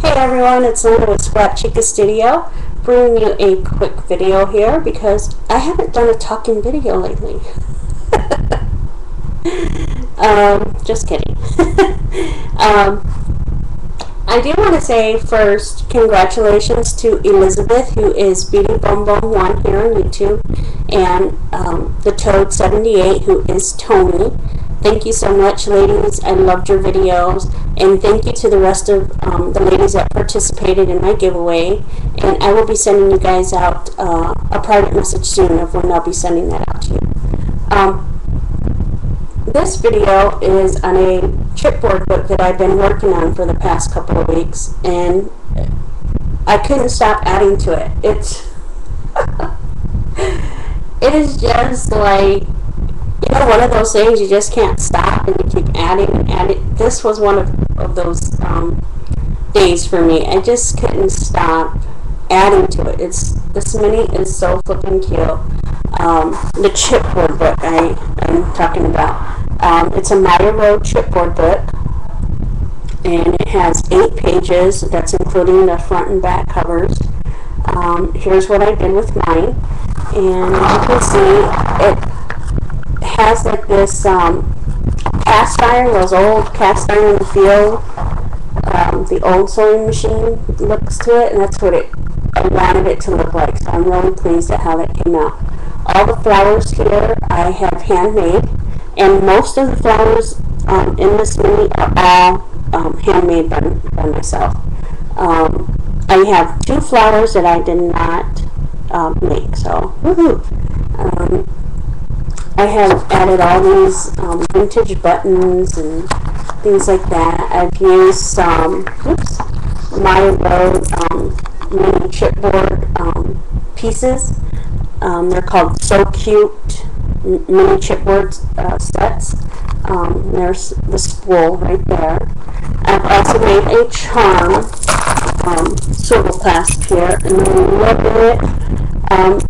Hey everyone, it's Linda with ScrapChica Studio, bringing you a quick video here because I haven't done a talking video lately. Just kidding. I do want to say first, congratulations to Elizabeth, who is Beauty Bum Bum 1 here on YouTube, and the Toad 78, who is Tony. Thank you so much, ladies. I loved your videos, and thank you to the rest of the ladies that participated in my giveaway. And I will be sending you guys out a private message soon of when I'll be sending that out to you. This video is on a chipboard book that I've been working on for the past couple of weeks, and I couldn't stop adding to it. It is just like, you know, one of those things you just can't stop and you keep adding and adding. This was one of those days for me. I just couldn't stop adding to it. This mini is so flipping cute. The chipboard book I'm talking about. It's a Maya Road chipboard book, and it has 8 pages. That's including the front and back covers. Here's what I did with mine, and you can see it has like this cast iron, those old cast iron in the field, the old sewing machine looks to it, and that's what I wanted it to look like. So I'm really pleased at how that came out. All the flowers here I have handmade, and most of the flowers in this mini are all handmade by myself. I have 2 flowers that I did not make, so woohoo! I have added all these vintage buttons and things like that. I've used some Maya Road mini chipboard pieces. They're called So Cute mini chipboard sets. There's the spool right there. I've also made a charm swivel clasp here, and I'm loving it.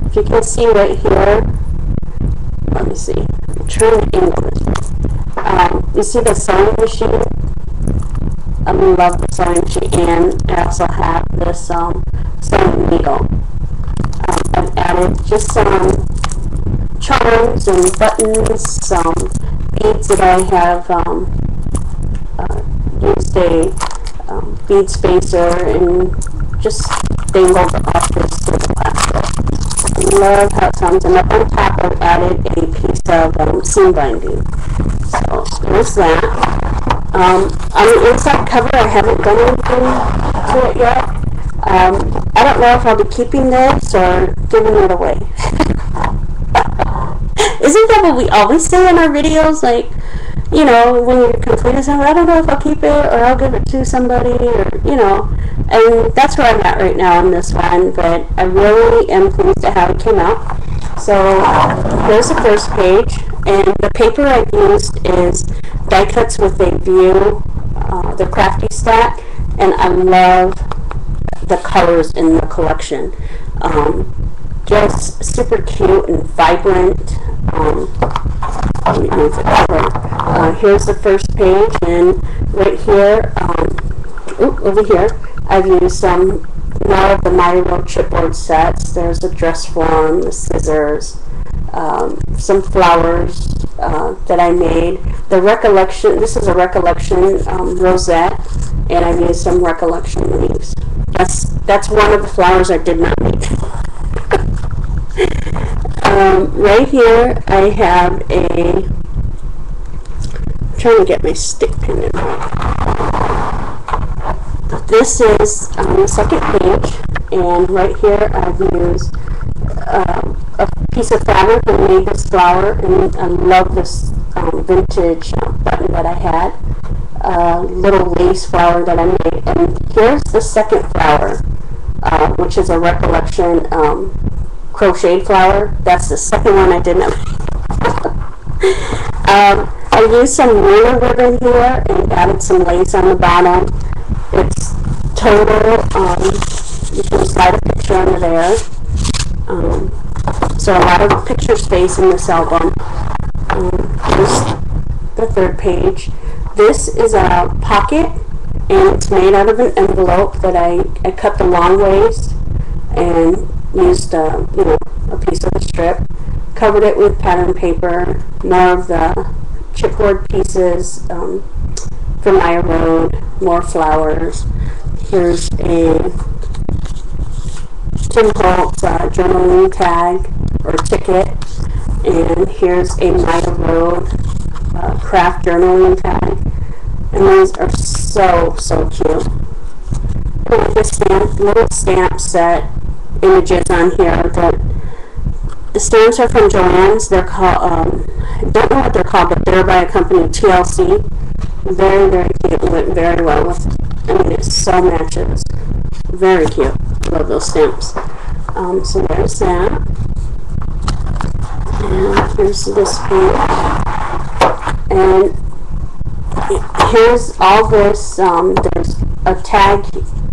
If you can see right here, let me see. I'm trying to angle this. You see the sewing machine? I love the sewing machine, and I also have this sewing needle. I've added just some charms and buttons, some beads that I have used a bead spacer and just dangled off this little plastic. I love how it sounds, and up on top I've added a piece of seam binding. So there's that. On the inside cover I haven't done anything to it yet. I don't know if I'll be keeping this or giving it away. Isn't that what we always say in our videos? Like, you know, when you're completing something, I don't know if I'll keep it or I'll give it to somebody, or, you know. And that's where I'm at right now on this one, but I really am pleased at how it came out. So here's the first page, and the paper I've used is die cuts with a view, the Crafty Stack, and I love the colors in the collection. Just super cute and vibrant. Let me move it over. Here's the first page, and right here, over here, I've used some more of the Maya Road chipboard sets. There's the dress form, the scissors, some flowers that I made. The Recollection, this is a Recollection rosette, and I've used some Recollection leaves. That's one of the flowers I did not make. Right here I have I'm trying to get my stick pin in. This is on the second page, and right here I've used a piece of fabric and made this flower, and I love this vintage button that I had, little lace flower that I made. And here's the second flower, which is a Recollection crocheted flower. That's the second one I did not make. I used some ruler ribbon here and added some lace on the bottom. It's total, you can slide a picture under there. So a lot of picture space in this album. Here's the third page. This is a pocket, and it's made out of an envelope that I cut the long ways and used a piece of the strip, covered it with pattern paper, more of the chipboard pieces from Maya Road, more flowers. Here's a Tim Holtz journaling tag or ticket, and here's a Maya Road craft journaling tag, and these are so cute. And this little stamp set images on here. The stamps are from Joann's. They're called, I don't know what they're called, but they're by a company, TLC. Very cute. It went very well with, I mean, it so matches. Very cute. Love those stamps. So there's that. And here's this page. And here's all this. There's a tag,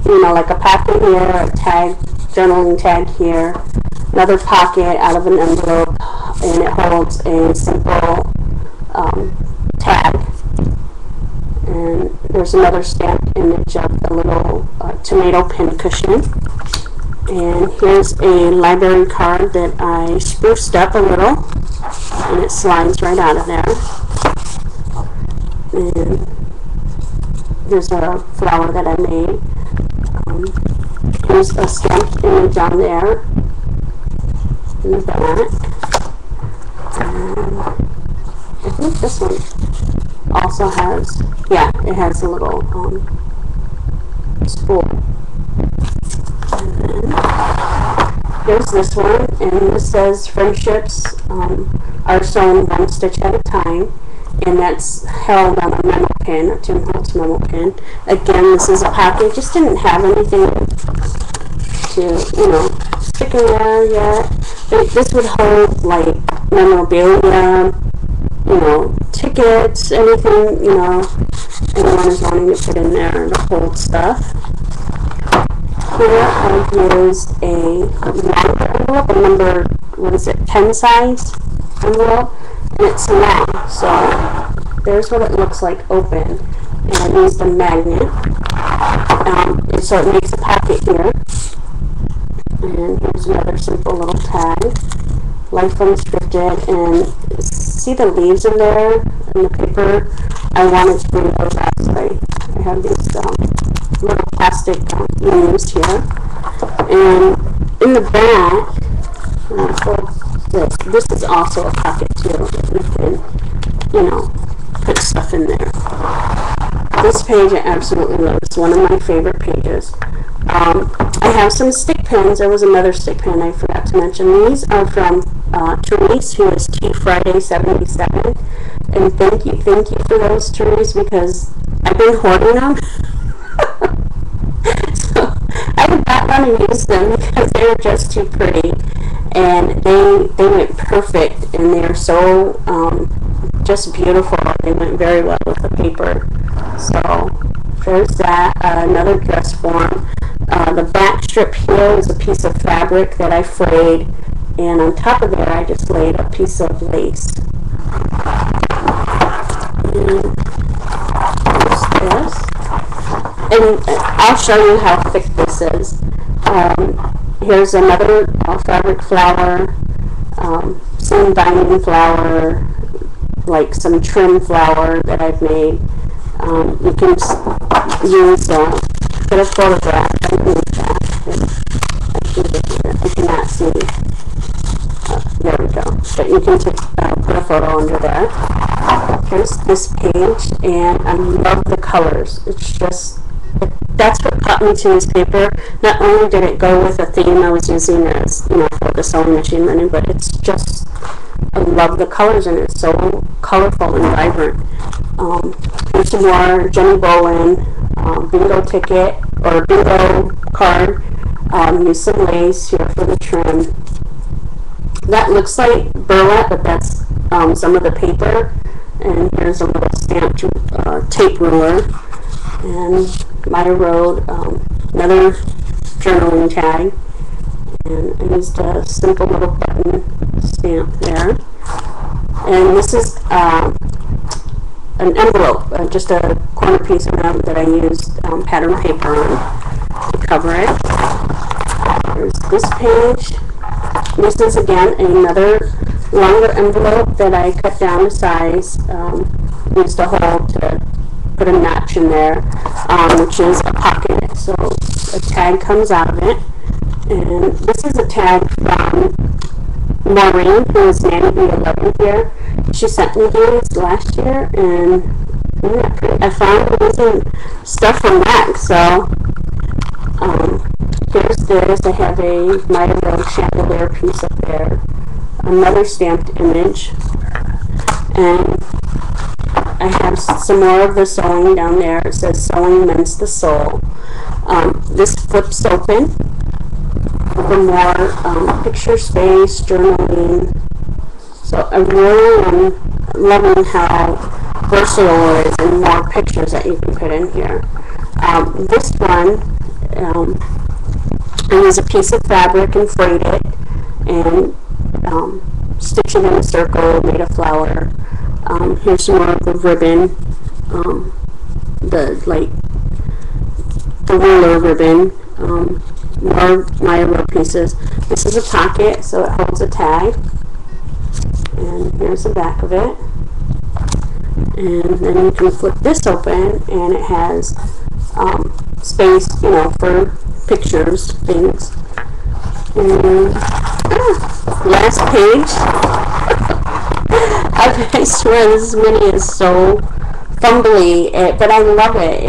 like a pocket here, a tag, journaling tag here, another pocket out of an envelope, and it holds a simple tag. And there's another stamped image of the little tomato pin cushion. And here's a library card that I spruced up a little, and it slides right out of there. And there's a flower that I made. Here's a stamped image on there in the back. And I think this one also has, yeah, it has a little spool. And then here's this one, and this says friendships are sewn one stitch at a time, and that's held on a memo pin, a Tim Holtz memo pin. Again, this is a pocket. Just didn't have anything to, stick in there yet. But this would hold like memorabilia, tickets, anything, anyone is wanting to put in there to hold stuff. Here I've used a longer envelope, a number, 10 size envelope, and it's long, so there's what it looks like open. And I used a magnet, and so it makes a pocket here. And here's another simple little tag, Life Unscripted, and see the leaves in there and the paper? I wanted to bring those out, so I have these little plastic leaves here. And in the back, this is also a pocket too. You can, put stuff in there. This page I absolutely love. It's one of my favorite pages. I have some stick pins. There was another stick pin I forgot to mention. These are from Therese, who is Tea Friday 77. And thank you for those, Therese, because I've been hoarding them. So I did not want to use them because they were just too pretty. And they went perfect, and they are so just beautiful. They went very well with the paper. So there's that. Another dress form. The back strip here is a piece of fabric that I frayed, and on top of there I just laid a piece of lace. And there's this. And I'll show you how thick this is. Here's another fabric flower, some binding flower, like some trim flower that I've made. You can use, put a photograph underneath that. I cannot see. There we go. But you can put a photo under there. Here's this page, and I love the colors. It's just, that's what caught me to this paper. Not only did it go with a theme I was using as, for the sewing machine learning, but it's just, I love the colors in it. It's so colorful and vibrant. Here's some more Jenny Bowen bingo ticket or bingo card. Use some lace here for the trim. That looks like burlap, but that's some of the paper. And here's a little stamped tape ruler. And Maya Road, another journaling tag. And I used a simple little button stamp there. And this is an envelope, just a corner piece of them that I used pattern paper on to cover it. There's this page. This is again another longer envelope that I cut down to size. Used a hole to put a notch in there, which is a pocket. So a tag comes out of it. And this is a tag from Maureen, who is Nanny B11 here. She sent me these last year, and I found using stuff from that. So here's this. I have a Milo chandelier piece up there, another stamped image, and I have some more of the sewing down there. It says "Sewing Mends the Soul." This flips open for more picture space, journaling. So I really am loving how versatile it is and more pictures that you can put in here. This one, I use a piece of fabric and frayed it and stitch it in a circle, made a flower. Here's some more of the ribbon, the ruler ribbon. More Milo pieces. This is a pocket, so it holds a tag. And here's the back of it. And then you can flip this open, and it has space, for pictures, things. And last page. I swear this mini is so fumbly, but I love it.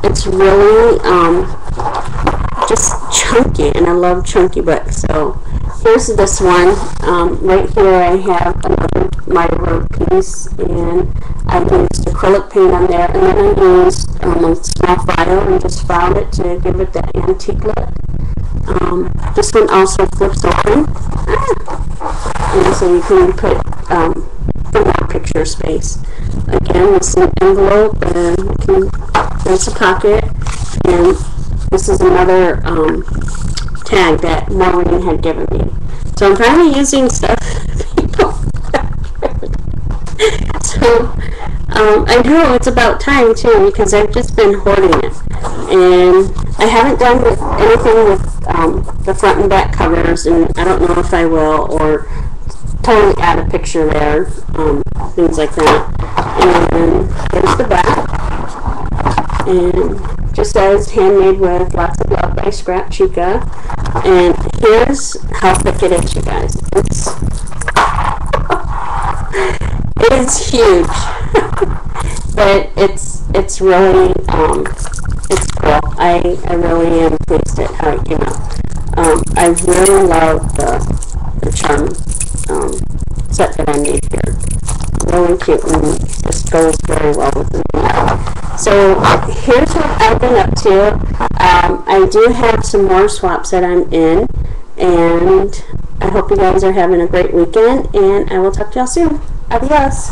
It's really just chunky, and I love chunky books. So here's this one. Right here I have another Milo piece, and I used acrylic paint on there, and then I used a small file and just filed it to give it that antique look. This one also flips open, and so you can put for more picture space. Again, this is an envelope, and there's a pocket, and this is another tag that Maureen had given me. So I'm finally using stuff people. So I know it's about time too, because I've just been hoarding it, and I haven't done anything with the front and back covers, and I don't know if I will, or totally add a picture there, things like that. And there's the back, and just says handmade with lots of love by ScrapChica. And here's how thick it is, you guys. It is huge, but it's really it's cool. I really am pleased at how it came out. I really love the charm set that I made here. Really cute, and just goes very well with the video. So here's what I've been up to. I do have some more swaps that I'm in, and I hope you guys are having a great weekend, and I will talk to y'all soon. Adios.